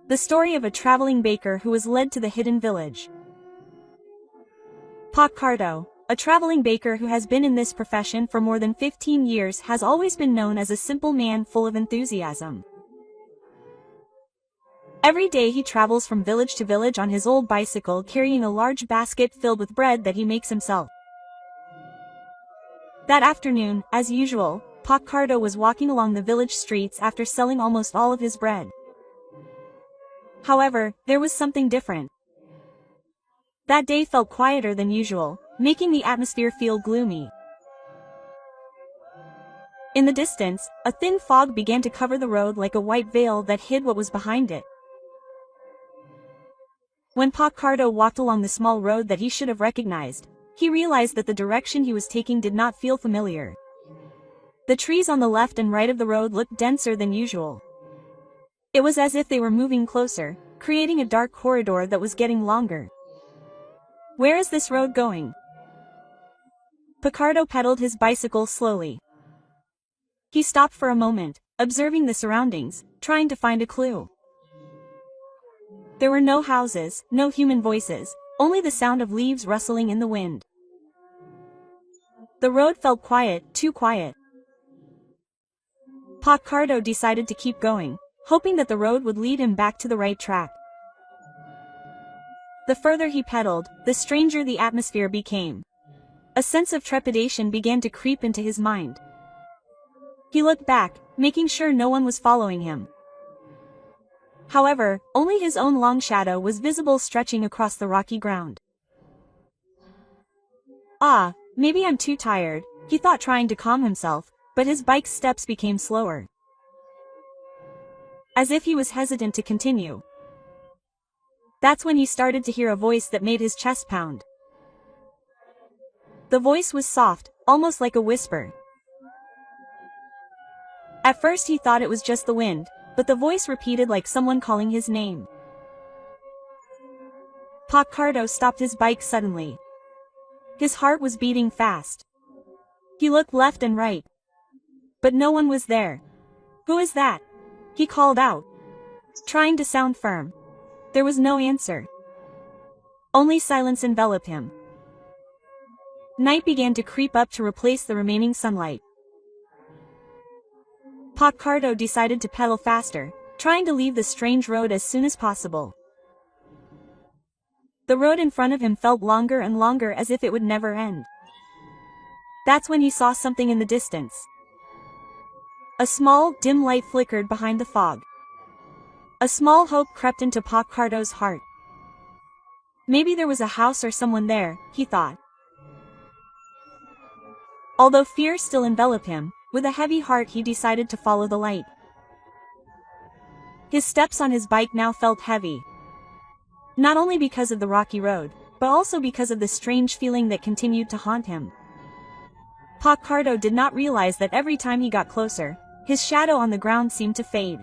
The story of a traveling baker who was led to the hidden village. Pacardo, a traveling baker who has been in this profession for more than 15 years, has always been known as a simple man full of enthusiasm. Every day he travels from village to village on his old bicycle, carrying a large basket filled with bread that he makes himself. That afternoon, as usual, Pacardo was walking along the village streets after selling almost all of his bread. However, there was something different. That day felt quieter than usual, making the atmosphere feel gloomy. In the distance, a thin fog began to cover the road like a white veil that hid what was behind it. When Pacardo walked along the small road that he should have recognized, he realized that the direction he was taking did not feel familiar. The trees on the left and right of the road looked denser than usual. It was as if they were moving closer, creating a dark corridor that was getting longer. Where is this road going? Pacardo pedaled his bicycle slowly. He stopped for a moment, observing the surroundings, trying to find a clue. There were no houses, no human voices, only the sound of leaves rustling in the wind. The road felt quiet, too quiet. Pacardo decided to keep going, hoping that the road would lead him back to the right track. The further he pedaled, the stranger the atmosphere became. A sense of trepidation began to creep into his mind. He looked back, making sure no one was following him. However, only his own long shadow was visible stretching across the rocky ground. Ah, maybe I'm too tired, he thought, trying to calm himself, but his bike's steps became slower. As if he was hesitant to continue. That's when he started to hear a voice that made his chest pound. The voice was soft, almost like a whisper. At first he thought it was just the wind, but the voice repeated like someone calling his name. Pacardo stopped his bike suddenly. His heart was beating fast. He looked left and right. But no one was there. Who is that? He called out, trying to sound firm. There was no answer. Only silence enveloped him. Night began to creep up to replace the remaining sunlight. Pacardo decided to pedal faster, trying to leave the strange road as soon as possible. The road in front of him felt longer and longer, as if it would never end. That's when he saw something in the distance. A small, dim light flickered behind the fog. A small hope crept into Pacardo's heart. Maybe there was a house or someone there, he thought. Although fear still enveloped him, with a heavy heart he decided to follow the light. His steps on his bike now felt heavy. Not only because of the rocky road, but also because of the strange feeling that continued to haunt him. Pacardo did not realize that every time he got closer, his shadow on the ground seemed to fade.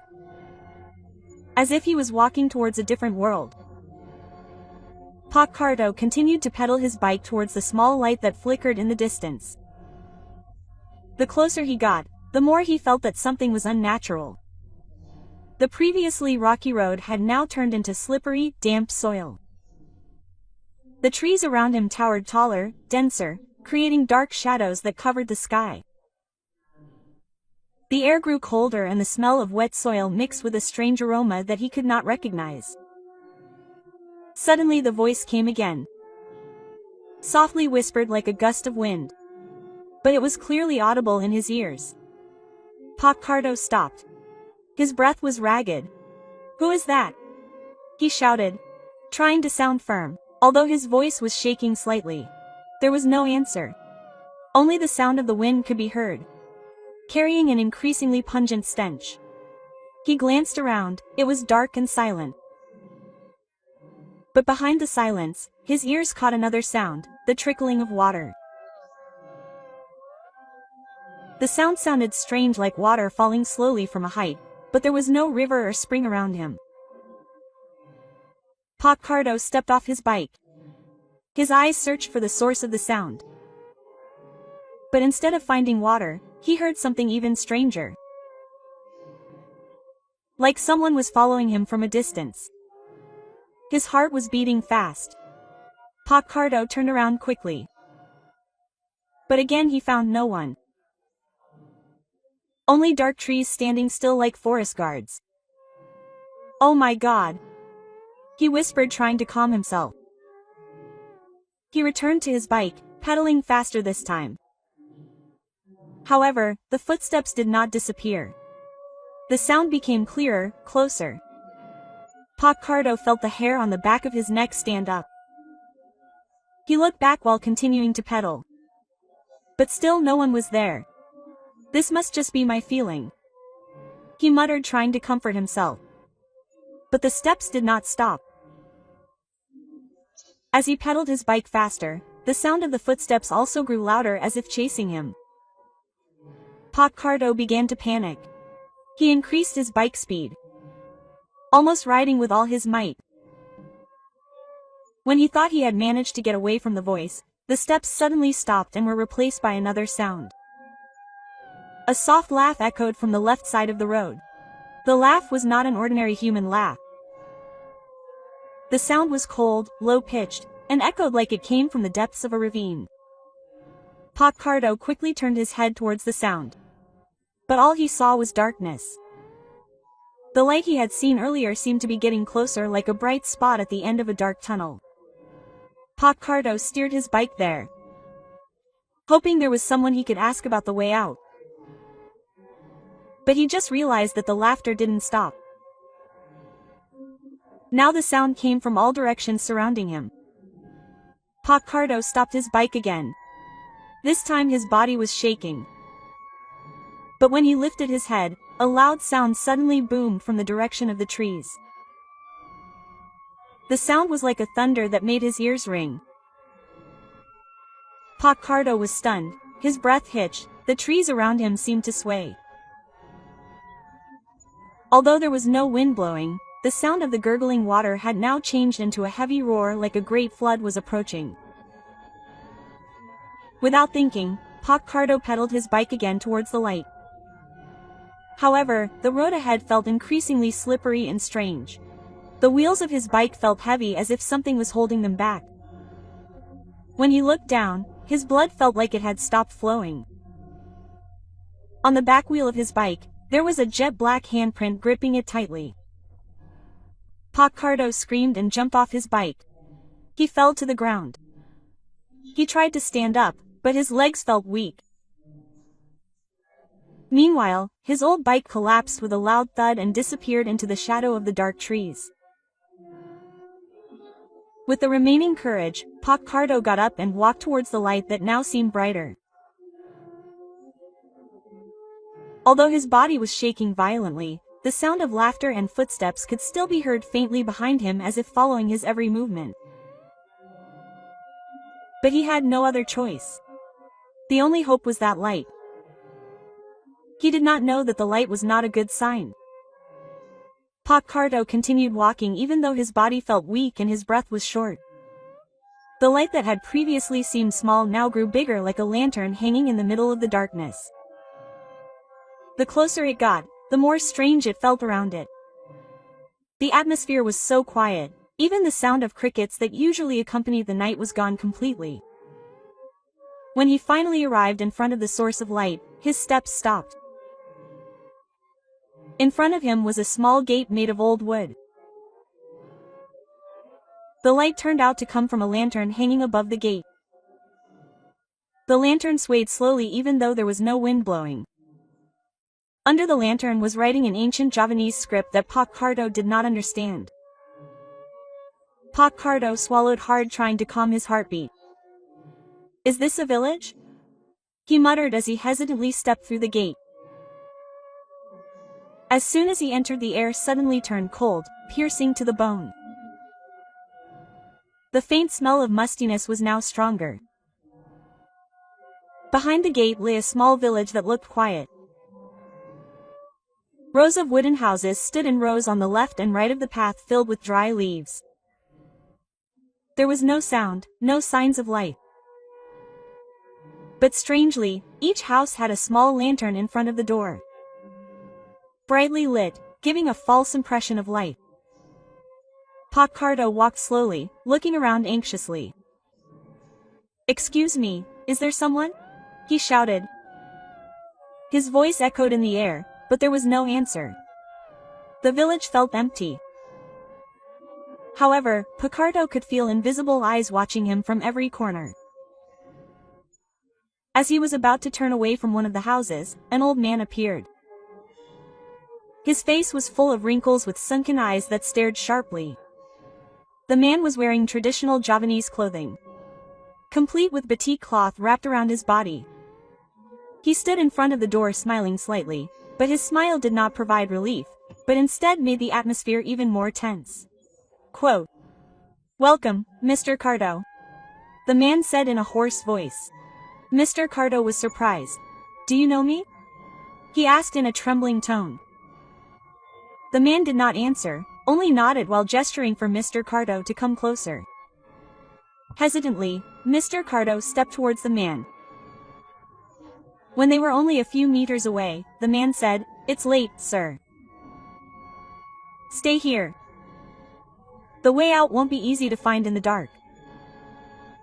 As if he was walking towards a different world. Pacardo continued to pedal his bike towards the small light that flickered in the distance. The closer he got, the more he felt that something was unnatural. The previously rocky road had now turned into slippery, damp soil. The trees around him towered taller, denser, creating dark shadows that covered the sky. The air grew colder and the smell of wet soil mixed with a strange aroma that he could not recognize. Suddenly the voice came again. Softly whispered like a gust of wind. But it was clearly audible in his ears. Pacardo stopped. His breath was ragged. Who is that? He shouted, trying to sound firm, although his voice was shaking slightly. There was no answer. Only the sound of the wind could be heard, carrying an increasingly pungent stench. He glanced around, it was dark and silent. But behind the silence, his ears caught another sound, the trickling of water. The sound sounded strange, like water falling slowly from a height, but there was no river or spring around him. Pacardo stepped off his bike. His eyes searched for the source of the sound. But instead of finding water, he heard something even stranger. like someone was following him from a distance. His heart was beating fast. Pacardo turned around quickly. But again he found no one. Only dark trees standing still like forest guards. "Oh my God," he whispered, trying to calm himself. He returned to his bike, pedaling faster this time. However, the footsteps did not disappear. The sound became clearer, closer. Pacardo felt the hair on the back of his neck stand up. He looked back while continuing to pedal. But still no one was there. "This must just be my feeling," he muttered, trying to comfort himself. But the steps did not stop. As he pedaled his bike faster, the sound of the footsteps also grew louder, as if chasing him. Pacardo began to panic. He increased his bike speed, almost riding with all his might. When he thought he had managed to get away from the voice, the steps suddenly stopped and were replaced by another sound. A soft laugh echoed from the left side of the road. The laugh was not an ordinary human laugh. The sound was cold, low-pitched, and echoed like it came from the depths of a ravine. Pacardo quickly turned his head towards the sound. But all he saw was darkness. The light he had seen earlier seemed to be getting closer, like a bright spot at the end of a dark tunnel. Pacardo steered his bike there, hoping there was someone he could ask about the way out. But he just realized that the laughter didn't stop. Now the sound came from all directions surrounding him. Pacardo stopped his bike again. This time his body was shaking. But when he lifted his head, a loud sound suddenly boomed from the direction of the trees. The sound was like a thunder that made his ears ring. Pacardo was stunned, his breath hitched, the trees around him seemed to sway. Although there was no wind blowing, the sound of the gurgling water had now changed into a heavy roar, like a great flood was approaching. Without thinking, Pacardo pedaled his bike again towards the light. However, the road ahead felt increasingly slippery and strange. The wheels of his bike felt heavy, as if something was holding them back. When he looked down, his blood felt like it had stopped flowing. On the back wheel of his bike, there was a jet-black handprint gripping it tightly. Pacardo screamed and jumped off his bike. He fell to the ground. He tried to stand up, but his legs felt weak. Meanwhile, his old bike collapsed with a loud thud and disappeared into the shadow of the dark trees. With the remaining courage, Pacardo got up and walked towards the light that now seemed brighter. Although his body was shaking violently, the sound of laughter and footsteps could still be heard faintly behind him, as if following his every movement. But he had no other choice. The only hope was that light. He did not know that the light was not a good sign. Pacardo continued walking even though his body felt weak and his breath was short. The light that had previously seemed small now grew bigger, like a lantern hanging in the middle of the darkness. The closer it got, the more strange it felt around it. The atmosphere was so quiet, even the sound of crickets that usually accompanied the night was gone completely. When he finally arrived in front of the source of light, his steps stopped. In front of him was a small gate made of old wood. The light turned out to come from a lantern hanging above the gate. The lantern swayed slowly even though there was no wind blowing. Under the lantern was writing in ancient Javanese script that Pacardo did not understand. Pacardo swallowed hard, trying to calm his heartbeat. "Is this a village?" he muttered as he hesitantly stepped through the gate. As soon as he entered, the air suddenly turned cold, piercing to the bone. The faint smell of mustiness was now stronger. Behind the gate lay a small village that looked quiet. Rows of wooden houses stood in rows on the left and right of the path, filled with dry leaves. There was no sound, no signs of life. But strangely, each house had a small lantern in front of the door. Brightly lit, giving a false impression of light. Pacardo walked slowly, looking around anxiously. "Excuse me, is there someone?" he shouted. His voice echoed in the air, but there was no answer. The village felt empty. However, Pacardo could feel invisible eyes watching him from every corner. As he was about to turn away from one of the houses, an old man appeared. His face was full of wrinkles with sunken eyes that stared sharply. The man was wearing traditional Javanese clothing, complete with batik cloth wrapped around his body. He stood in front of the door smiling slightly, but his smile did not provide relief, but instead made the atmosphere even more tense. Quote, "Welcome, Mr. Cardo," the man said in a hoarse voice. Mr. Cardo was surprised. "Do you know me?" he asked in a trembling tone. The man did not answer, only nodded while gesturing for Mr. Cardo to come closer. Hesitantly, Mr. Cardo stepped towards the man. When they were only a few meters away, the man said, "It's late, sir. Stay here. The way out won't be easy to find in the dark."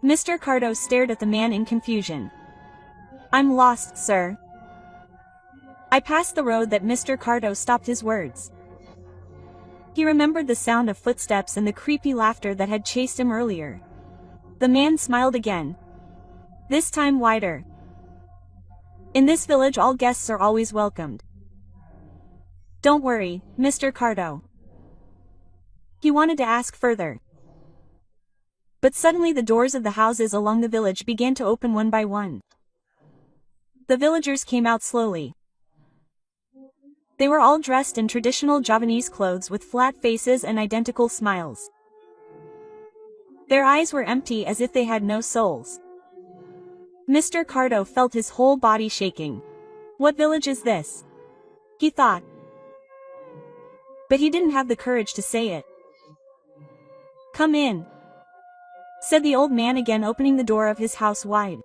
Mr. Cardo stared at the man in confusion. "I'm lost, sir." I passed the road that Mr. Cardo stopped his words. He remembered the sound of footsteps and the creepy laughter that had chased him earlier. The man smiled again, this time wider. "In this village all guests are always welcomed. Don't worry, Mr. Cardo." He wanted to ask further. But suddenly the doors of the houses along the village began to open one by one. The villagers came out slowly. They were all dressed in traditional Javanese clothes with flat faces and identical smiles. Their eyes were empty as if they had no souls. Mr. Cardo felt his whole body shaking. "What village is this?" he thought. But he didn't have the courage to say it. "Come in," said the old man again, opening the door of his house wide.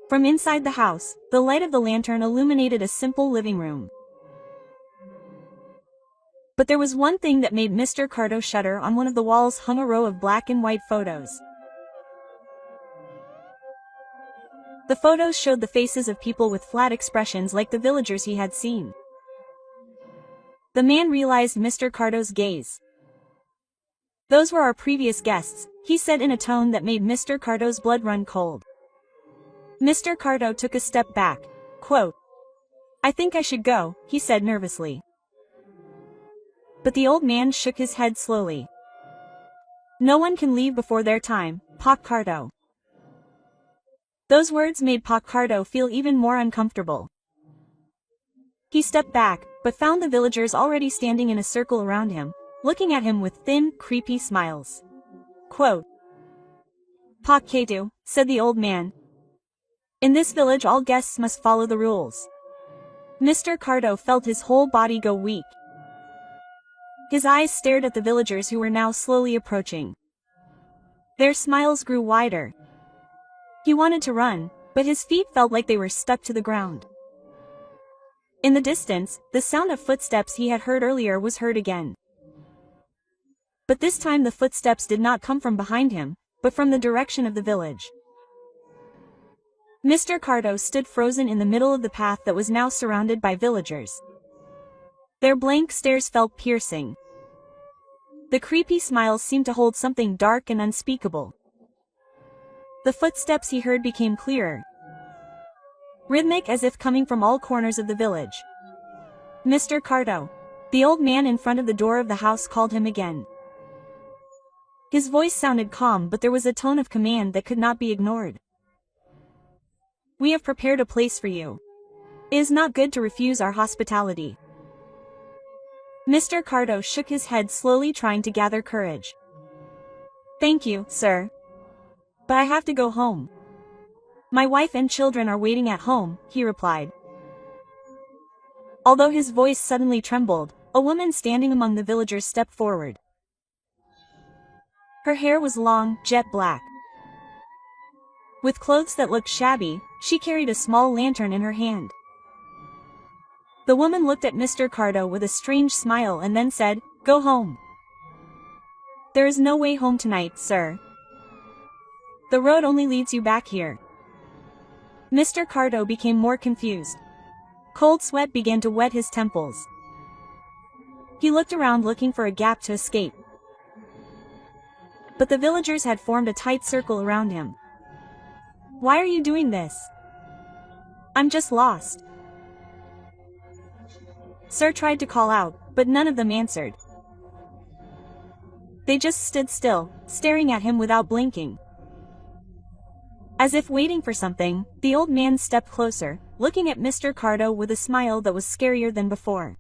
From inside the house, the light of the lantern illuminated a simple living room. But there was one thing that made Mr. Cardo shudder. On one of the walls hung a row of black and white photos. The photos showed the faces of people with flat expressions like the villagers he had seen. The man realized Mr. Cardo's gaze. "Those were our previous guests," he said in a tone that made Mr. Cardo's blood run cold. Mr. Cardo took a step back. Quote, "I think I should go," he said nervously. But the old man shook his head slowly. "No one can leave before their time, Pacardo." Those words made Pacardo feel even more uncomfortable. He stepped back, but found the villagers already standing in a circle around him, looking at him with thin, creepy smiles. Quote, "Pacardo," said the old man. "In this village all guests must follow the rules." Mr. Cardo felt his whole body go weak. His eyes stared at the villagers who were now slowly approaching. Their smiles grew wider. He wanted to run, but his feet felt like they were stuck to the ground. In the distance, the sound of footsteps he had heard earlier was heard again. But this time the footsteps did not come from behind him, but from the direction of the village. Mr. Cardo stood frozen in the middle of the path that was now surrounded by villagers. Their blank stares felt piercing. The creepy smiles seemed to hold something dark and unspeakable. The footsteps he heard became clearer, rhythmic as if coming from all corners of the village. "Mr. Cardo." The old man in front of the door of the house called him again. His voice sounded calm, but there was a tone of command that could not be ignored. "We have prepared a place for you. It is not good to refuse our hospitality." Mr. Cardo shook his head slowly, trying to gather courage. "Thank you, sir. But I have to go home. My wife and children are waiting at home," he replied. Although his voice suddenly trembled, a woman standing among the villagers stepped forward. Her hair was long, jet black. With clothes that looked shabby, she carried a small lantern in her hand. The woman looked at Mr. Cardo with a strange smile and then said, "Go home." "There is no way home tonight, sir. The road only leads you back here." Mr. Cardo became more confused. Cold sweat began to wet his temples. He looked around looking for a gap to escape. But the villagers had formed a tight circle around him. "Why are you doing this?" "I'm just lost." Sir tried to call out, but none of them answered. They just stood still, staring at him without blinking. As if waiting for something, the old man stepped closer, looking at Mr. Cardo with a smile that was scarier than before.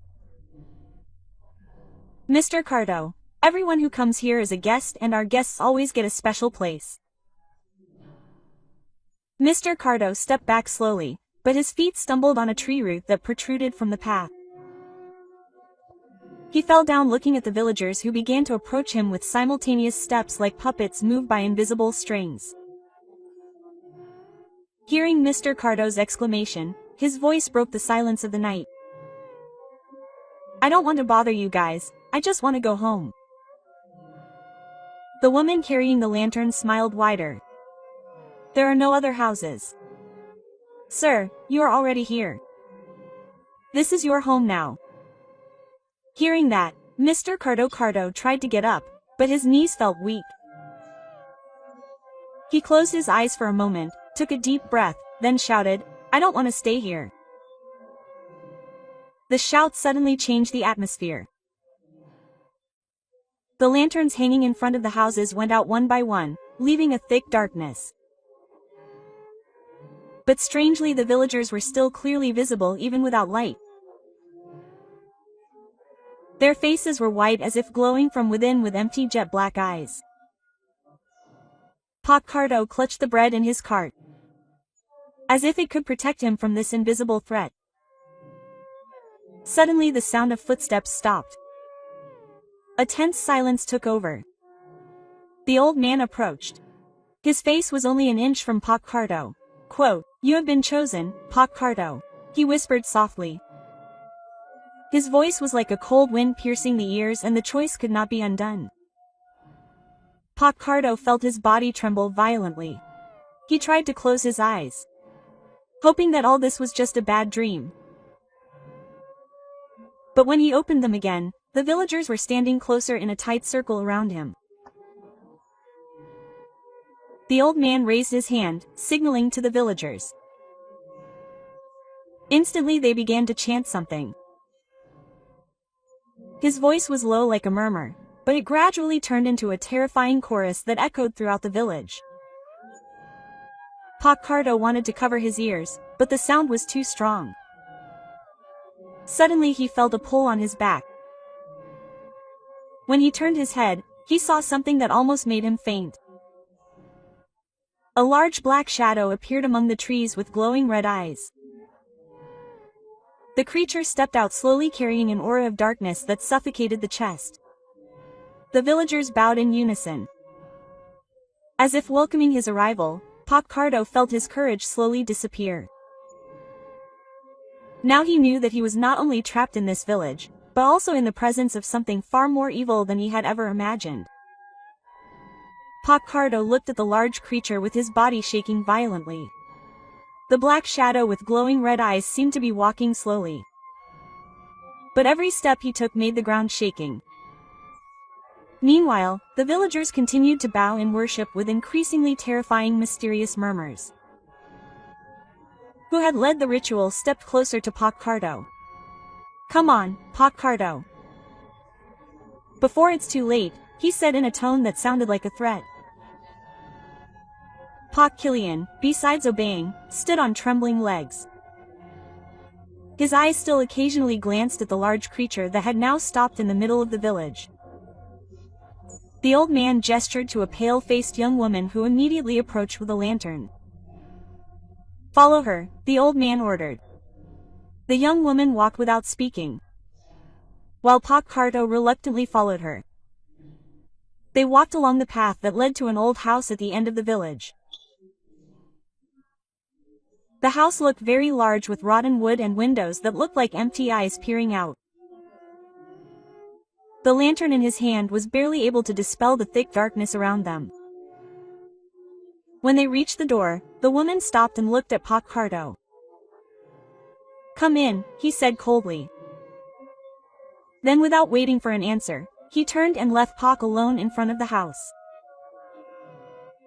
"Mr. Cardo, everyone who comes here is a guest and our guests always get a special place." Mr. Cardo stepped back slowly, but his feet stumbled on a tree root that protruded from the path. He fell down looking at the villagers who began to approach him with simultaneous steps like puppets moved by invisible strings. Hearing Mr. Cardo's exclamation, his voice broke the silence of the night. "I don't want to bother you guys, I just want to go home." The woman carrying the lantern smiled wider. "There are no other houses. Sir, you are already here. This is your home now." Hearing that, Mr. Cardo tried to get up, but his knees felt weak. He closed his eyes for a moment, took a deep breath, then shouted, "I don't want to stay here." The shout suddenly changed the atmosphere. The lanterns hanging in front of the houses went out one by one, leaving a thick darkness. But strangely, the villagers were still clearly visible even without light. Their faces were white as if glowing from within with empty jet black eyes. Cardo clutched the bread in his cart, as if it could protect him from this invisible threat. Suddenly the sound of footsteps stopped. A tense silence took over. The old man approached. His face was only an inch from Cardo. Quote, "You have been chosen, Cardo," he whispered softly. His voice was like a cold wind piercing the ears, and the choice could not be undone. Cardo felt his body tremble violently. He tried to close his eyes, hoping that all this was just a bad dream. But when he opened them again, the villagers were standing closer in a tight circle around him. The old man raised his hand, signaling to the villagers. Instantly they began to chant something. His voice was low like a murmur, but it gradually turned into a terrifying chorus that echoed throughout the village. Cardo wanted to cover his ears, but the sound was too strong. Suddenly he felt a pull on his back. When he turned his head, he saw something that almost made him faint. A large black shadow appeared among the trees with glowing red eyes. The creature stepped out slowly, carrying an aura of darkness that suffocated the chest. The villagers bowed in unison. As if welcoming his arrival, Cardo felt his courage slowly disappear. Now he knew that he was not only trapped in this village, but also in the presence of something far more evil than he had ever imagined. Cardo looked at the large creature with his body shaking violently. The black shadow with glowing red eyes seemed to be walking slowly. But every step he took made the ground shaking. Meanwhile, the villagers continued to bow in worship with increasingly terrifying mysterious murmurs. Who had led the ritual stepped closer to Cardo. "Come on, Cardo. Before it's too late," he said in a tone that sounded like a threat. Killian, besides obeying, stood on trembling legs. His eyes still occasionally glanced at the large creature that had now stopped in the middle of the village. The old man gestured to a pale-faced young woman who immediately approached with a lantern. "Follow her," the old man ordered. The young woman walked without speaking, while Cardo reluctantly followed her. They walked along the path that led to an old house at the end of the village. The house looked very large with rotten wood and windows that looked like empty eyes peering out. The lantern in his hand was barely able to dispel the thick darkness around them. When they reached the door, the woman stopped and looked at Pacardo. "Come in," he said coldly. Then without waiting for an answer, he turned and left Pac alone in front of the house.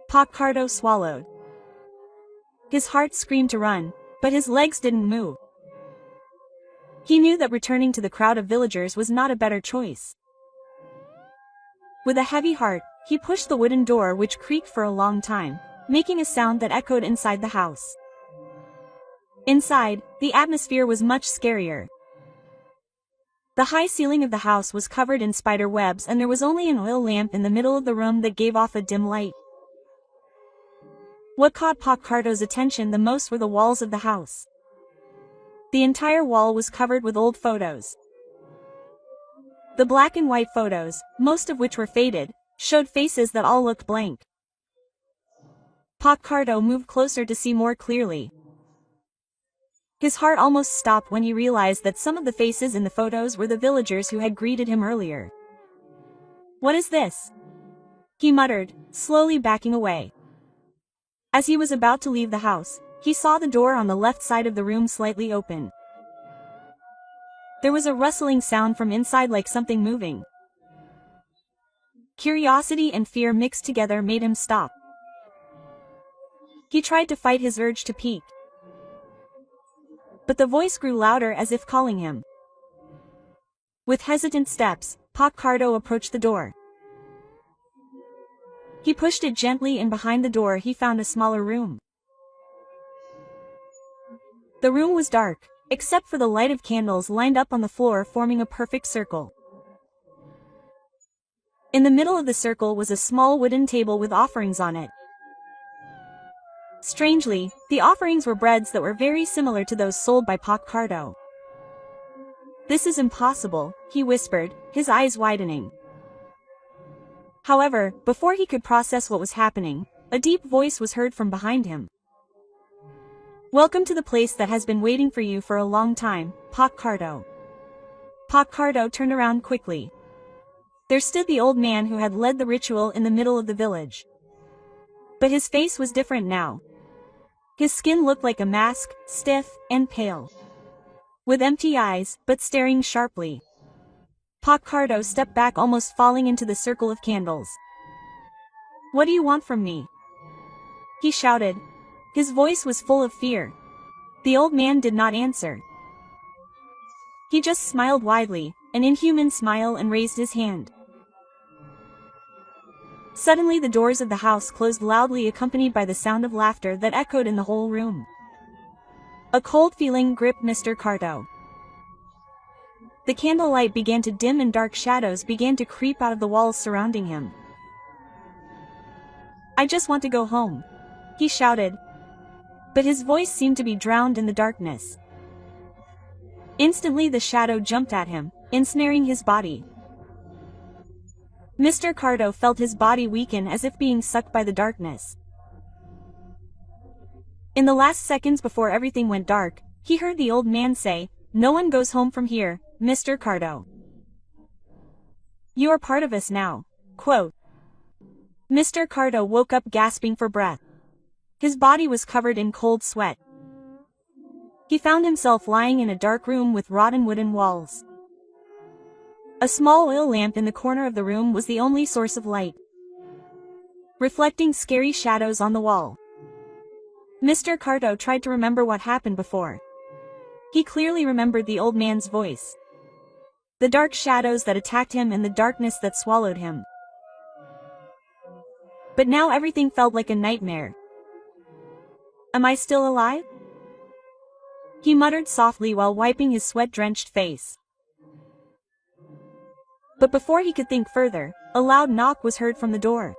Pacardo swallowed. His heart screamed to run, but his legs didn't move. He knew that returning to the crowd of villagers was not a better choice. With a heavy heart, he pushed the wooden door which creaked for a long time, making a sound that echoed inside the house. Inside, the atmosphere was much scarier. The high ceiling of the house was covered in spider webs and there was only an oil lamp in the middle of the room that gave off a dim light. What caught Pacardo's attention the most were the walls of the house. The entire wall was covered with old photos. The black and white photos, most of which were faded, showed faces that all looked blank. Pacardo moved closer to see more clearly. His heart almost stopped when he realized that some of the faces in the photos were the villagers who had greeted him earlier. "What is this?" he muttered, slowly backing away. As he was about to leave the house, he saw the door on the left side of the room slightly open. There was a rustling sound from inside like something moving. Curiosity and fear mixed together made him stop. He tried to fight his urge to peek. But the voice grew louder as if calling him. With hesitant steps, Pacardo approached the door. He pushed it gently and behind the door he found a smaller room. The room was dark, except for the light of candles lined up on the floor forming a perfect circle. In the middle of the circle was a small wooden table with offerings on it. Strangely, the offerings were breads that were very similar to those sold by Pacardo. "This is impossible," he whispered, his eyes widening. However, before he could process what was happening, a deep voice was heard from behind him. "Welcome to the place that has been waiting for you for a long time, Pacardo." Pacardo turned around quickly. There stood the old man who had led the ritual in the middle of the village. But his face was different now. His skin looked like a mask, stiff and pale. With empty eyes, but staring sharply. Pacardo stepped back, almost falling into the circle of candles. "What do you want from me?" he shouted. His voice was full of fear. The old man did not answer. He just smiled widely, an inhuman smile, and raised his hand. Suddenly the doors of the house closed loudly, accompanied by the sound of laughter that echoed in the whole room. A cold feeling gripped Mr. Cardo. The candlelight began to dim and dark shadows began to creep out of the walls surrounding him. "I just want to go home," he shouted. But his voice seemed to be drowned in the darkness. Instantly the shadow jumped at him, ensnaring his body. Mr. Cardo felt his body weaken as if being sucked by the darkness. In the last seconds before everything went dark, he heard the old man say, "No one goes home from here, Mr. Cardo. You are part of us now." Quote. Mr. Cardo woke up gasping for breath. His body was covered in cold sweat. He found himself lying in a dark room with rotten wooden walls. A small oil lamp in the corner of the room was the only source of light, reflecting scary shadows on the wall. Mr. Cardo tried to remember what happened before. He clearly remembered the old man's voice, the dark shadows that attacked him and the darkness that swallowed him. But now everything felt like a nightmare. "Am I still alive?" he muttered softly while wiping his sweat-drenched face. But before he could think further, a loud knock was heard from the door.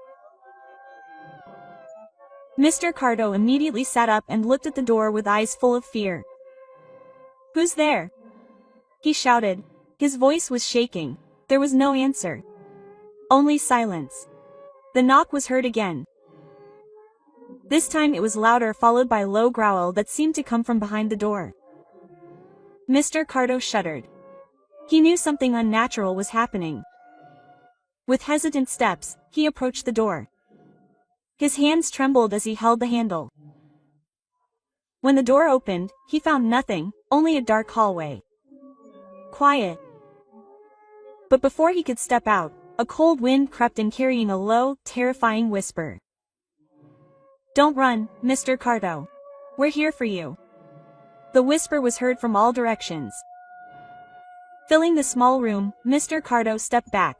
Mr. Cardo immediately sat up and looked at the door with eyes full of fear. "Who's there?" he shouted. His voice was shaking. There was no answer. Only silence. The knock was heard again. This time it was louder, followed by a low growl that seemed to come from behind the door. Mr. Cardo shuddered. He knew something unnatural was happening. With hesitant steps, he approached the door. His hands trembled as he held the handle. When the door opened, he found nothing, only a dark hallway. Quiet. But before he could step out, a cold wind crept in, carrying a low, terrifying whisper. "Don't run, Mr. Cardo. We're here for you." The whisper was heard from all directions. Filling the small room, Mr. Cardo stepped back.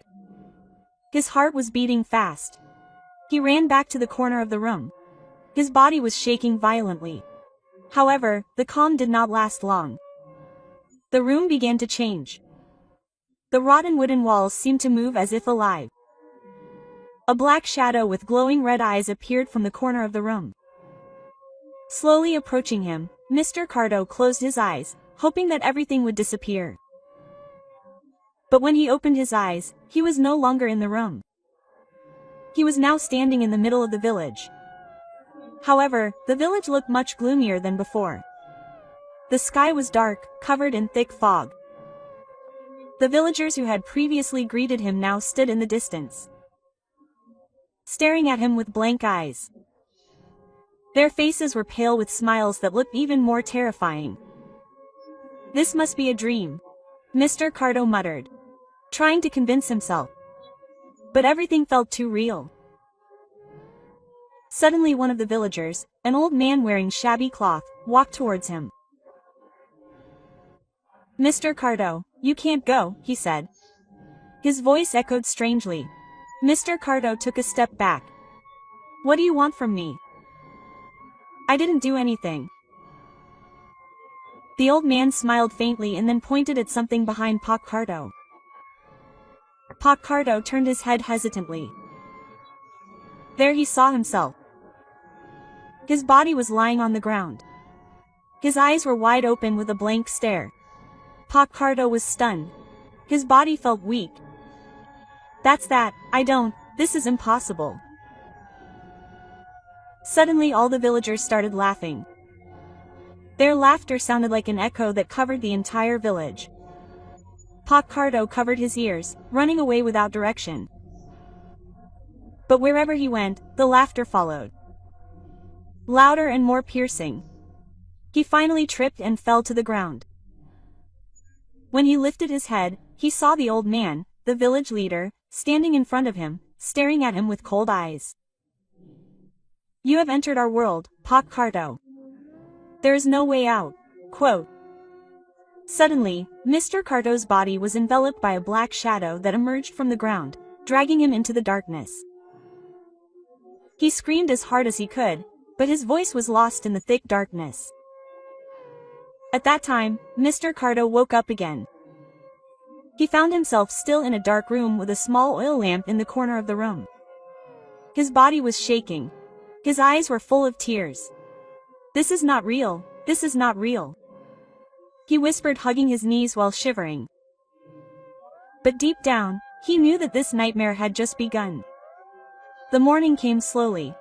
His heart was beating fast. He ran back to the corner of the room. His body was shaking violently. However, the calm did not last long. The room began to change. The rotten wooden walls seemed to move as if alive. A black shadow with glowing red eyes appeared from the corner of the room. Slowly approaching him, Mr. Cardo closed his eyes, hoping that everything would disappear. But when he opened his eyes, he was no longer in the room. He was now standing in the middle of the village. However, the village looked much gloomier than before. The sky was dark, covered in thick fog. The villagers who had previously greeted him now stood in the distance, staring at him with blank eyes. Their faces were pale with smiles that looked even more terrifying. "This must be a dream," Mr. Cardo muttered, trying to convince himself. But everything felt too real. Suddenly one of the villagers, an old man wearing shabby cloth, walked towards him. "Mr. Cardo, you can't go," he said. His voice echoed strangely. Mr. Cardo took a step back. "What do you want from me?" "I didn't do anything." The old man smiled faintly and then pointed at something behind Cardo. Cardo turned his head hesitantly. There he saw himself. His body was lying on the ground. His eyes were wide open with a blank stare. Cardo was stunned. His body felt weak. "That's that, this is impossible." Suddenly all the villagers started laughing. Their laughter sounded like an echo that covered the entire village. Cardo covered his ears, running away without direction. But wherever he went, the laughter followed. Louder and more piercing. He finally tripped and fell to the ground. When he lifted his head, he saw the old man, the village leader, standing in front of him, staring at him with cold eyes. "You have entered our world, Cardo. There is no way out." Quote. Suddenly, Mr. Cardo's body was enveloped by a black shadow that emerged from the ground, dragging him into the darkness. He screamed as hard as he could, but his voice was lost in the thick darkness. At that time, Mr. Cardo woke up again. He found himself still in a dark room with a small oil lamp in the corner of the room. His body was shaking. His eyes were full of tears. "This is not real, this is not real," he whispered, hugging his knees while shivering. But deep down, he knew that this nightmare had just begun. The morning came slowly.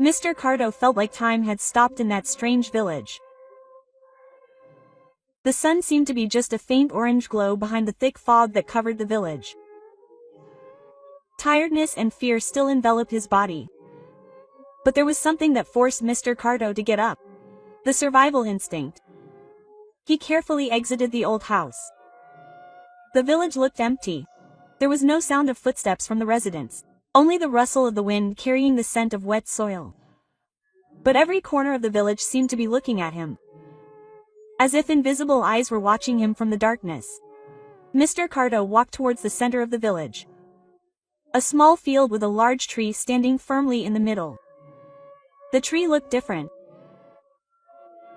Mr. Cardo felt like time had stopped in that strange village. The sun seemed to be just a faint orange glow behind the thick fog that covered the village. Tiredness and fear still enveloped his body. But there was something that forced Mr. Cardo to get up. The survival instinct. He carefully exited the old house. The village looked empty. There was no sound of footsteps from the residents, only the rustle of the wind carrying the scent of wet soil. But every corner of the village seemed to be looking at him, as if invisible eyes were watching him from the darkness. Mr. Cardo walked towards the center of the village. A small field with a large tree standing firmly in the middle. The tree looked different.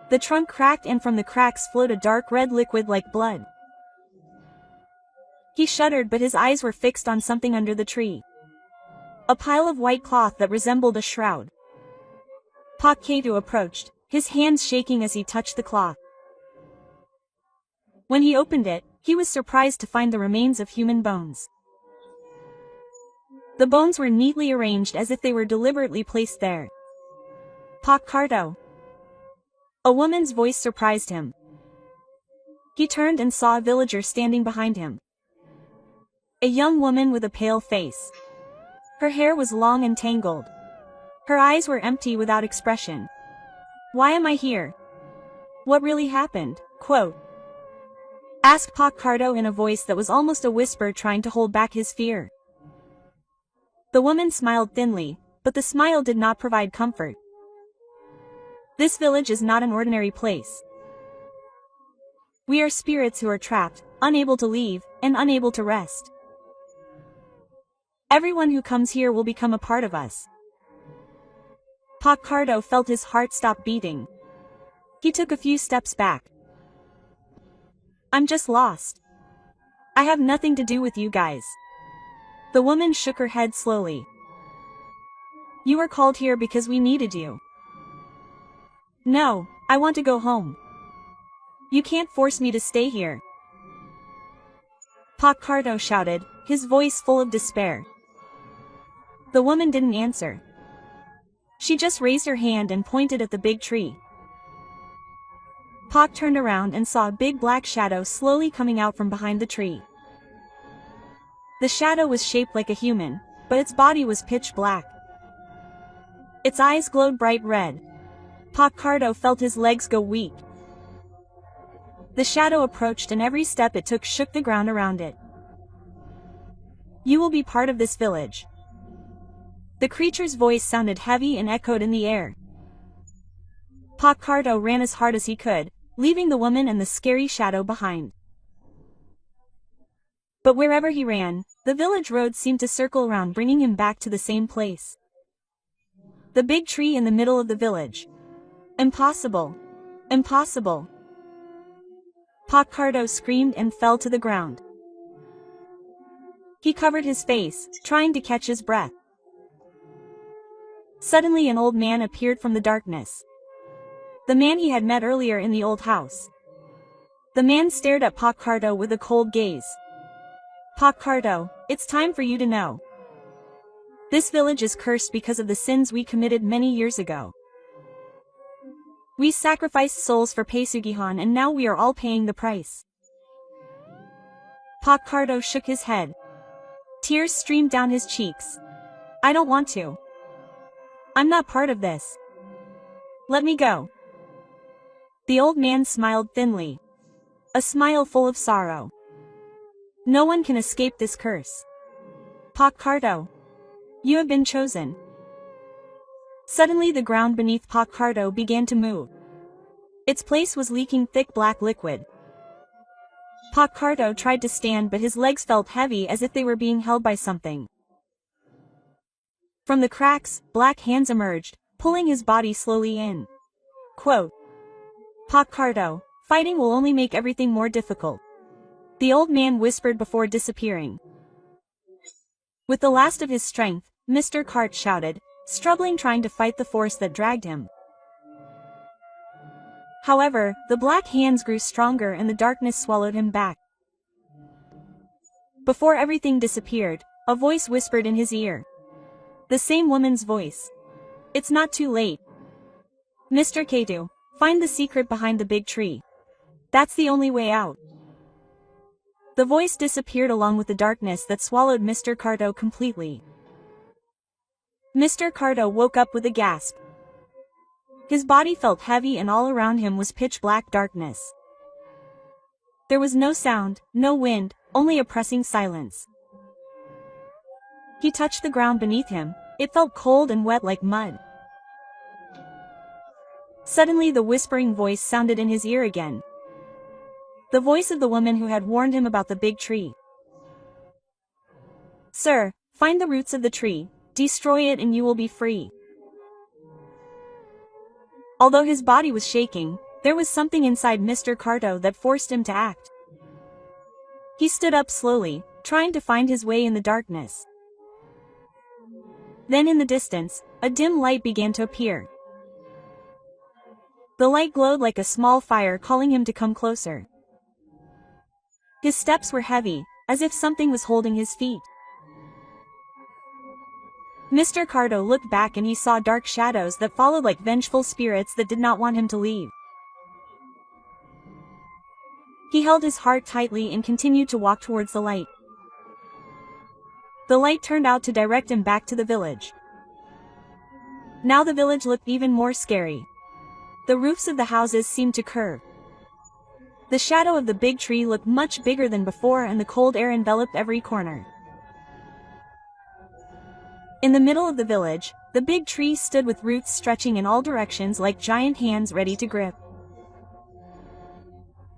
The trunk cracked and from the cracks flowed a dark red liquid like blood. He shuddered, but his eyes were fixed on something under the tree. A pile of white cloth that resembled a shroud. Cardo approached, his hands shaking as he touched the cloth. When he opened it, he was surprised to find the remains of human bones. The bones were neatly arranged as if they were deliberately placed there. Pacardo. A woman's voice surprised him. He turned and saw a villager standing behind him. A young woman with a pale face. Her hair was long and tangled. Her eyes were empty without expression. "Why am I here? What really happened?" asked Pacardo in a voice that was almost a whisper, trying to hold back his fear. The woman smiled thinly, but the smile did not provide comfort. "This village is not an ordinary place. We are spirits who are trapped, unable to leave, and unable to rest. Everyone who comes here will become a part of us." Pacardo felt his heart stop beating. He took a few steps back. "I'm just lost. I have nothing to do with you guys." The woman shook her head slowly. "You were called here because we needed you." "No, I want to go home. You can't force me to stay here," Pacardo shouted, his voice full of despair. The woman didn't answer. She just raised her hand and pointed at the big tree. Pac turned around and saw a big black shadow slowly coming out from behind the tree. The shadow was shaped like a human, but its body was pitch black. Its eyes glowed bright red. Pacardo felt his legs go weak. The shadow approached, and every step it took shook the ground around it. "You will be part of this village." The creature's voice sounded heavy and echoed in the air. Pacardo ran as hard as he could, leaving the woman and the scary shadow behind. But wherever he ran, the village road seemed to circle around, bringing him back to the same place. The big tree in the middle of the village. "Impossible! Impossible!" Pacardo screamed and fell to the ground. He covered his face, trying to catch his breath. Suddenly an old man appeared from the darkness. The man he had met earlier in the old house. The man stared at Pacardo with a cold gaze. "Pacardo, it's time for you to know. This village is cursed because of the sins we committed many years ago. We sacrificed souls for Pesugihan, and now we are all paying the price." Pacardo shook his head. Tears streamed down his cheeks. "I don't want to. I'm not part of this. Let me go." The old man smiled thinly. A smile full of sorrow. "No one can escape this curse. Pacardo, you have been chosen." Suddenly the ground beneath Pacardo began to move. Its place was leaking thick black liquid. Pacardo tried to stand, but his legs felt heavy as if they were being held by something. From the cracks, black hands emerged, pulling his body slowly in. "Pacardo, fighting will only make everything more difficult," the old man whispered before disappearing. With the last of his strength, Mr. Cart shouted, struggling, trying to fight the force that dragged him. However, the black hands grew stronger and the darkness swallowed him back. Before everything disappeared, a voice whispered in his ear. The same woman's voice. "It's not too late. Mr. Ketu, find the secret behind the big tree. That's the only way out." The voice disappeared along with the darkness that swallowed Mr. Cardo completely. Mr. Cardo woke up with a gasp. His body felt heavy and all around him was pitch black darkness. There was no sound, no wind, only a pressing silence. He touched the ground beneath him. It felt cold and wet like mud. Suddenly the whispering voice sounded in his ear again. The voice of the woman who had warned him about the big tree. "Sir, find the roots of the tree, destroy it and you will be free." Although his body was shaking, there was something inside Mr. Cardo that forced him to act. He stood up slowly, trying to find his way in the darkness. Then in the distance, a dim light began to appear. The light glowed like a small fire, calling him to come closer. His steps were heavy, as if something was holding his feet. Mr. Cardo looked back and he saw dark shadows that followed like vengeful spirits that did not want him to leave. He held his heart tightly and continued to walk towards the light. The light turned out to direct him back to the village. Now the village looked even more scary. The roofs of the houses seemed to curve. The shadow of the big tree looked much bigger than before and the cold air enveloped every corner. In the middle of the village, the big tree stood with roots stretching in all directions like giant hands ready to grip.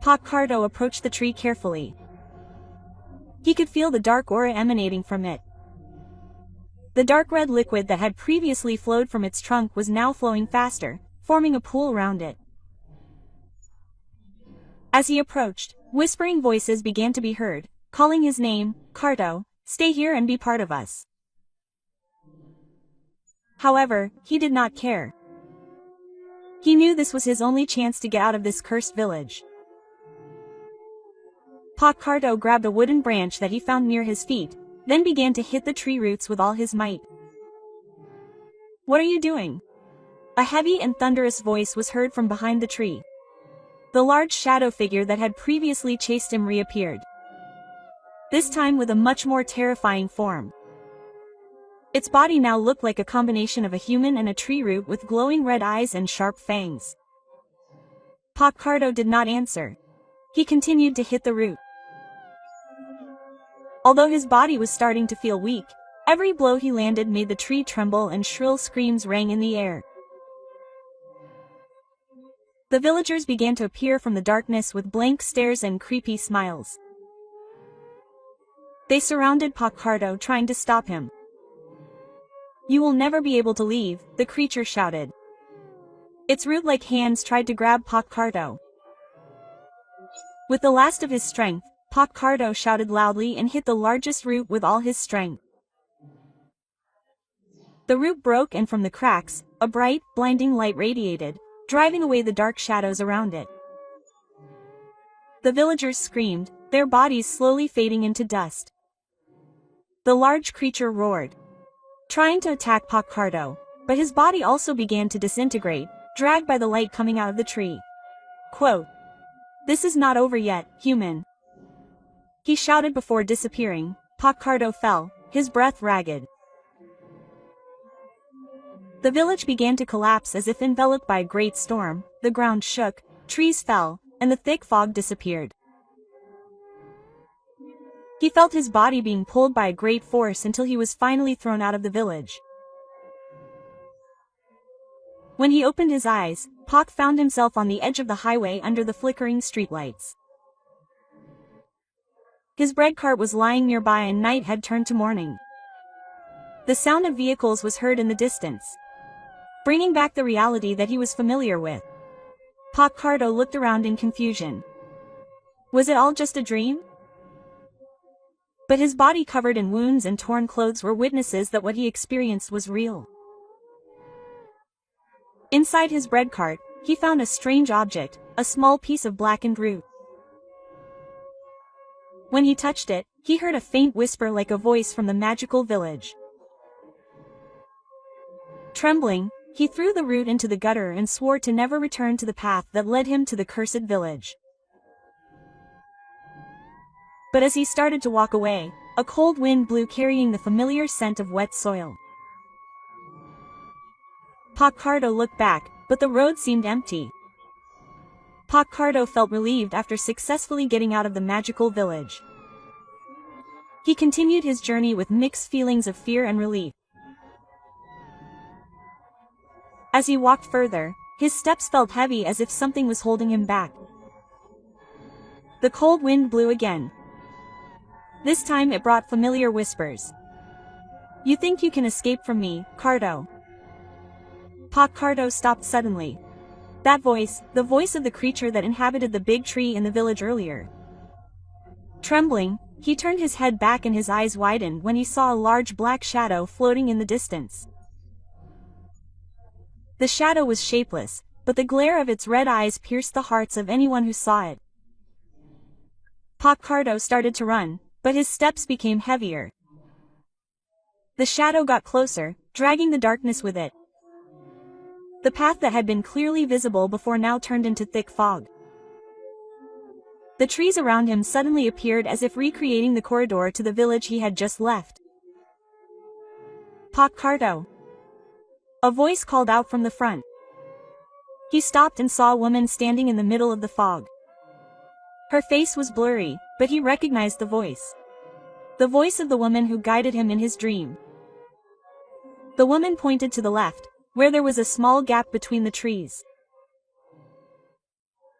Cardo approached the tree carefully. He could feel the dark aura emanating from it. The dark red liquid that had previously flowed from its trunk was now flowing faster, forming a pool around it. As he approached, whispering voices began to be heard, calling his name. "Cardo, stay here and be part of us." However, he did not care. He knew this was his only chance to get out of this cursed village. Cardo grabbed a wooden branch that he found near his feet, then began to hit the tree roots with all his might. "What are you doing?" A heavy and thunderous voice was heard from behind the tree. The large shadow figure that had previously chased him reappeared. This time with a much more terrifying form. Its body now looked like a combination of a human and a tree root with glowing red eyes and sharp fangs. Cardo did not answer. He continued to hit the root. Although his body was starting to feel weak, every blow he landed made the tree tremble and shrill screams rang in the air. The villagers began to appear from the darkness with blank stares and creepy smiles. They surrounded Cardo, trying to stop him. "You will never be able to leave," the creature shouted. Its root-like hands tried to grab Cardo. With the last of his strength, Cardo shouted loudly and hit the largest root with all his strength. The root broke and from the cracks, a bright, blinding light radiated, driving away the dark shadows around it. The villagers screamed, their bodies slowly fading into dust. The large creature roared, trying to attack Cardo, but his body also began to disintegrate, dragged by the light coming out of the tree. Quote, "This is not over yet, human," he shouted before disappearing. Cardo fell, his breath ragged. The village began to collapse as if enveloped by a great storm, the ground shook, trees fell, and the thick fog disappeared. He felt his body being pulled by a great force until he was finally thrown out of the village. When he opened his eyes, found himself on the edge of the highway under the flickering streetlights. His bread cart was lying nearby and night had turned to morning. The sound of vehicles was heard in the distance, bringing back the reality that he was familiar with. Cardo looked around in confusion. Was it all just a dream? But his body covered in wounds and torn clothes were witnesses that what he experienced was real. Inside his bread cart, he found a strange object, a small piece of blackened root. When he touched it, he heard a faint whisper like a voice from the magical village. Trembling, he threw the root into the gutter and swore to never return to the path that led him to the cursed village. But as he started to walk away, a cold wind blew carrying the familiar scent of wet soil. Cardo looked back, but the road seemed empty. Cardo felt relieved after successfully getting out of the magical village. He continued his journey with mixed feelings of fear and relief. As he walked further, his steps felt heavy as if something was holding him back. The cold wind blew again. This time it brought familiar whispers. "You think you can escape from me, Cardo?" Cardo stopped suddenly. That voice, the voice of the creature that inhabited the big tree in the village earlier. Trembling, he turned his head back and his eyes widened when he saw a large black shadow floating in the distance. The shadow was shapeless, but the glare of its red eyes pierced the hearts of anyone who saw it. Cardo started to run, but his steps became heavier. The shadow got closer, dragging the darkness with it. The path that had been clearly visible before now turned into thick fog. The trees around him suddenly appeared as if recreating the corridor to the village he had just left. "Pacardo!" A voice called out from the front. He stopped and saw a woman standing in the middle of the fog. Her face was blurry, but he recognized the voice. The voice of the woman who guided him in his dream. The woman pointed to the left, where there was a small gap between the trees.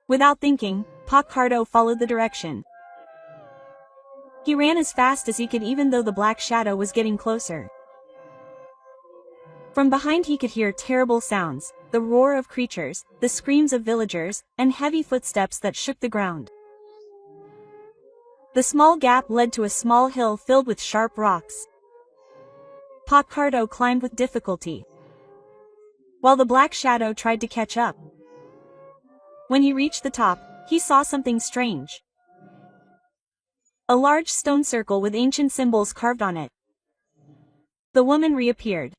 Without thinking, Pacardo followed the direction. He ran as fast as he could even though the black shadow was getting closer. From behind he could hear terrible sounds, the roar of creatures, the screams of villagers, and heavy footsteps that shook the ground. The small gap led to a small hill filled with sharp rocks. Pacardo climbed with difficulty, while the black shadow tried to catch up. When he reached the top, he saw something strange. A large stone circle with ancient symbols carved on it. The woman reappeared.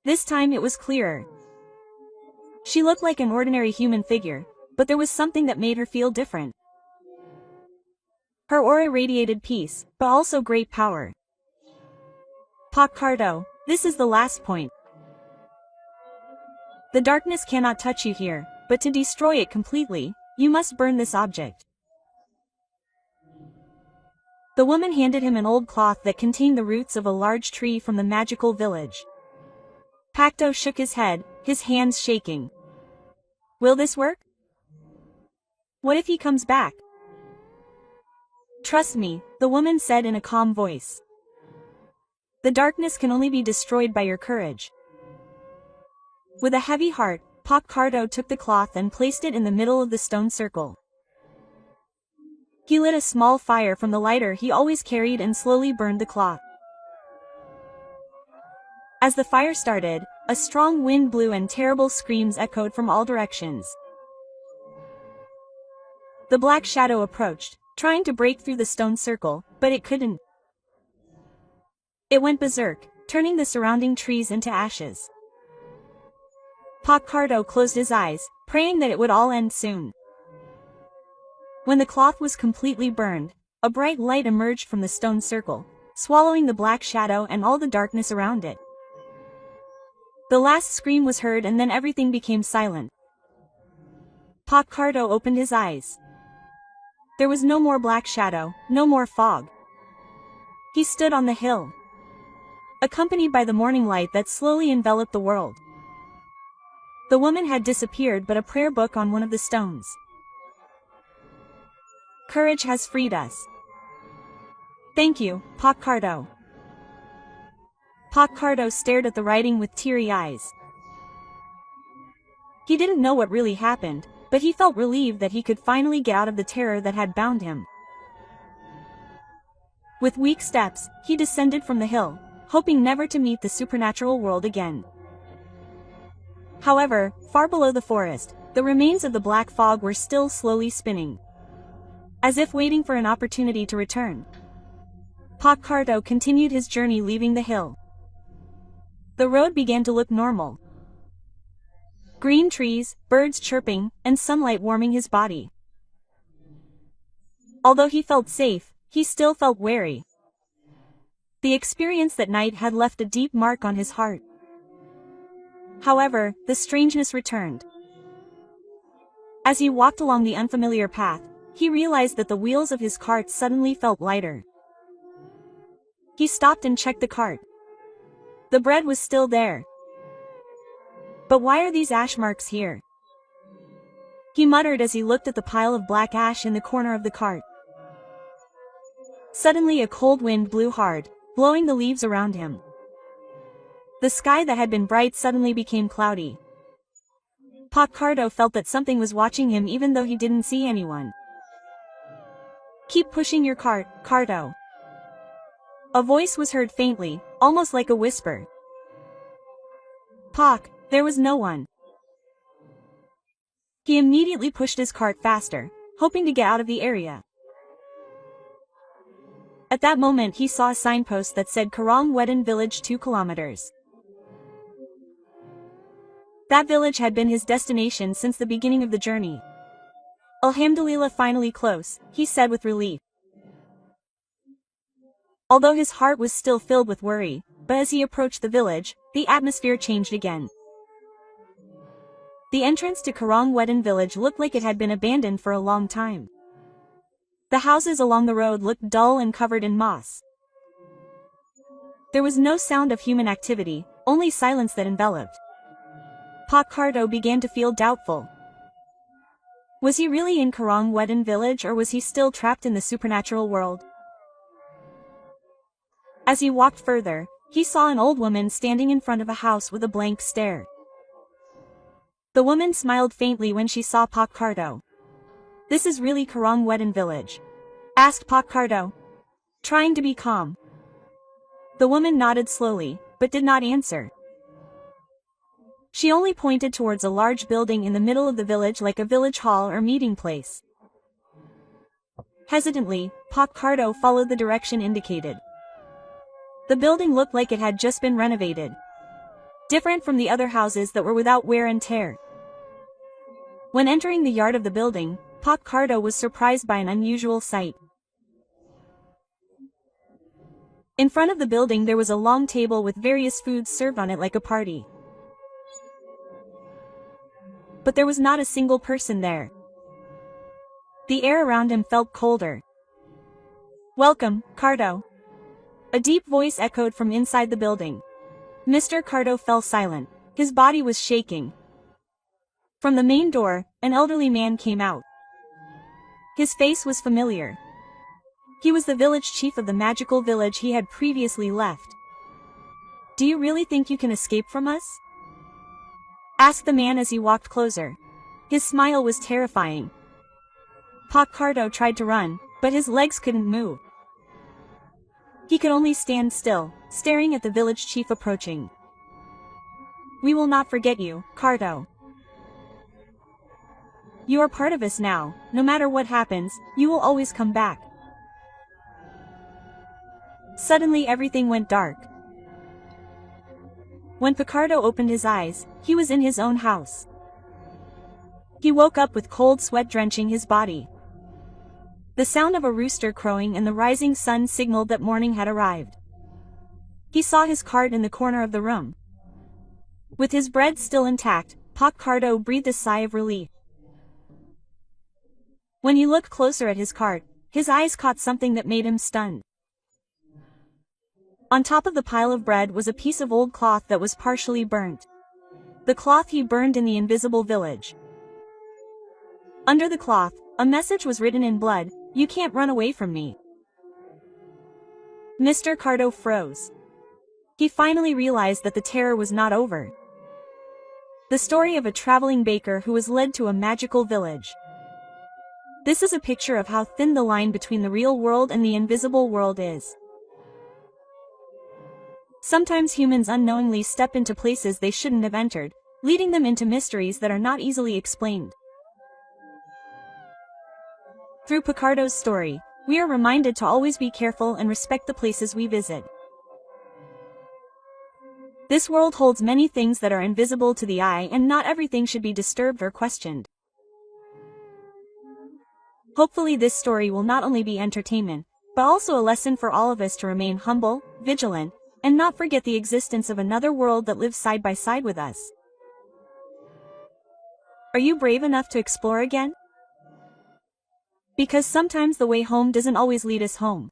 This time it was clearer. She looked like an ordinary human figure, but there was something that made her feel different. Her aura radiated peace, but also great power. Pacardo, this is the last point. The darkness cannot touch you here, but to destroy it completely, you must burn this object. The woman handed him an old cloth that contained the roots of a large tree from the magical village. Pacto shook his head, his hands shaking. Will this work? What if he comes back? Trust me, the woman said in a calm voice. The darkness can only be destroyed by your courage. With a heavy heart, Pacardo took the cloth and placed it in the middle of the stone circle. He lit a small fire from the lighter he always carried and slowly burned the cloth. As the fire started, a strong wind blew and terrible screams echoed from all directions. The black shadow approached, trying to break through the stone circle, but it couldn't. It went berserk, turning the surrounding trees into ashes. Pacardo closed his eyes, praying that it would all end soon. When the cloth was completely burned, a bright light emerged from the stone circle, swallowing the black shadow and all the darkness around it. The last scream was heard and then everything became silent. Pacardo opened his eyes. There was no more black shadow, no more fog. He stood on the hill, accompanied by the morning light that slowly enveloped the world. The woman had disappeared, but a prayer book on one of the stones. Courage has freed us. Thank you, Pacardo. Pacardo stared at the writing with teary eyes. He didn't know what really happened, but he felt relieved that he could finally get out of the terror that had bound him. With weak steps, he descended from the hill, hoping never to meet the supernatural world again. However, far below the forest, the remains of the black fog were still slowly spinning, as if waiting for an opportunity to return. Pacardo continued his journey, leaving the hill. The road began to look normal. Green trees, birds chirping, and sunlight warming his body. Although he felt safe, he still felt wary. The experience that night had left a deep mark on his heart. However, the strangeness returned. As he walked along the unfamiliar path, he realized that the wheels of his cart suddenly felt lighter. He stopped and checked the cart. The bread was still there. But why are these ash marks here? He muttered as he looked at the pile of black ash in the corner of the cart. Suddenly a cold wind blew hard, blowing the leaves around him. The sky that had been bright suddenly became cloudy. Pacardo felt that something was watching him even though he didn't see anyone. Keep pushing your cart, Cardo. A voice was heard faintly, almost like a whisper. Pac, there was no one. He immediately pushed his cart faster, hoping to get out of the area. At that moment he saw a signpost that said Karang Wedan village 2 kilometers. That village had been his destination since the beginning of the journey. Alhamdulillah, finally close, he said with relief. Although his heart was still filled with worry, but as he approached the village, the atmosphere changed again. The entrance to Karang Wetan village looked like it had been abandoned for a long time. The houses along the road looked dull and covered in moss. There was no sound of human activity, only silence that enveloped. Pacardo began to feel doubtful. Was he really in Karang Wetan village, or was he still trapped in the supernatural world? As he walked further, he saw an old woman standing in front of a house with a blank stare. The woman smiled faintly when she saw Pacardo. "This is really Karang Wetan village?" asked Pacardo, trying to be calm. The woman nodded slowly, but did not answer. She only pointed towards a large building in the middle of the village, like a village hall or meeting place. Hesitantly, Pacardo followed the direction indicated. The building looked like it had just been renovated, different from the other houses that were without wear and tear. When entering the yard of the building, Pacardo was surprised by an unusual sight. In front of the building there was a long table with various foods served on it like a party. But there was not a single person there. The air around him felt colder. "Welcome, Cardo." A deep voice echoed from inside the building. Mr. Cardo fell silent. His body was shaking. From the main door, an elderly man came out. His face was familiar. He was the village chief of the magical village he had previously left. "Do you really think you can escape from us?" asked the man as he walked closer. His smile was terrifying. Pacardo tried to run, but his legs couldn't move. He could only stand still, staring at the village chief approaching. "We will not forget you, Cardo. You are part of us now. No matter what happens, you will always come back." Suddenly everything went dark. When Pacardo opened his eyes, he was in his own house. He woke up with cold sweat drenching his body. The sound of a rooster crowing and the rising sun signaled that morning had arrived. He saw his cart in the corner of the room. With his bread still intact, Pacardo breathed a sigh of relief. When he looked closer at his cart, his eyes caught something that made him stunned. On top of the pile of bread was a piece of old cloth that was partially burnt. The cloth he burned in the invisible village. Under the cloth, a message was written in blood: "You can't run away from me." Mr. Cardo froze. He finally realized that the terror was not over. The story of a traveling baker who was led to a magical village. This is a picture of how thin the line between the real world and the invisible world is. Sometimes humans unknowingly step into places they shouldn't have entered, leading them into mysteries that are not easily explained. Through Pacardo's story, we are reminded to always be careful and respect the places we visit. This world holds many things that are invisible to the eye, and not everything should be disturbed or questioned. Hopefully this story will not only be entertainment, but also a lesson for all of us to remain humble, vigilant, and not forget the existence of another world that lives side by side with us. Are you brave enough to explore again? Because sometimes the way home doesn't always lead us home.